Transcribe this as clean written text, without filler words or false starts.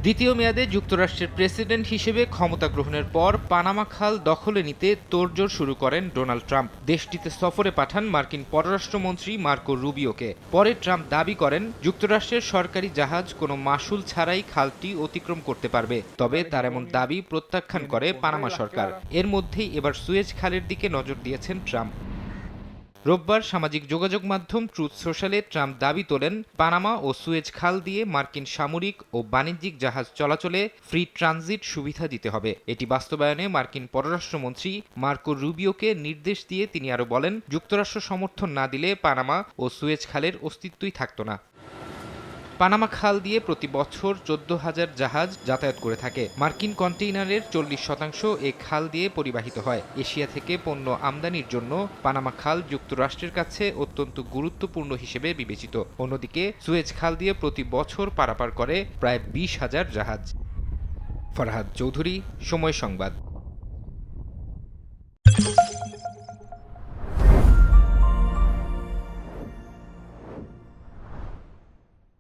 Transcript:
দ্বিতীয় মেয়াদে যুক্তরাষ্ট্রের প্রেসিডেন্ট হিসেবে ক্ষমতা গ্রহণের পর পানামা খাল দখলে নিতে তোড়জোড় শুরু করেন ডোনাল্ড ট্রাম্প। দেশটিতে সফরে পাঠান মার্কিন পররাষ্ট্রমন্ত্রী মার্কো রুবিওকে। পরে ট্রাম্প দাবি করেন যুক্তরাষ্ট্রের সরকারি জাহাজ কোনো মাশুল ছাড়াই খালটি অতিক্রম করতে পারবে। তবে তার এমন দাবি প্রত্যাখ্যান করে পানামা সরকার। এর মধ্যেই এবার সুয়েজ খালের দিকে নজর দিয়েছেন ট্রাম্প। রোববার সামাজিক যোগাযোগ মাধ্যম ট্রুথ সোশ্যালে ট্রাম্প দাবি তোলেন পানামা ও সুয়েজ খাল দিয়ে মার্কিন সামরিক ও বাণিজ্যিক জাহাজ চলাচলে ফ্রি ট্রানজিট সুবিধা দিতে হবে। এটি বাস্তবায়নে মার্কিন পররাষ্ট্রমন্ত্রী মার্কো রুবিওকে নির্দেশ দিয়ে তিনি আরও বলেন, যুক্তরাষ্ট্র সমর্থন না দিলে পানামা ও সুয়েজ খালের অস্তিত্বই থাকত না। পানামা খাল দিয়ে প্রতি বছর 14,000 জাহাজ যাতায়াত করে থাকে। মার্কিন কন্টেইনারের 40% এ খাল দিয়ে পরিবাহিত হয়। এশিয়া থেকে পণ্য আমদানির জন্য পানামা খাল যুক্তরাষ্ট্রের কাছে অত্যন্ত গুরুত্বপূর্ণ হিসেবে বিবেচিত। অন্যদিকে সুয়েজ খাল দিয়ে প্রতি বছর পারাপার করে প্রায় 20,000 জাহাজ। ফরহাদ চৌধুরী, সময় সংবাদ।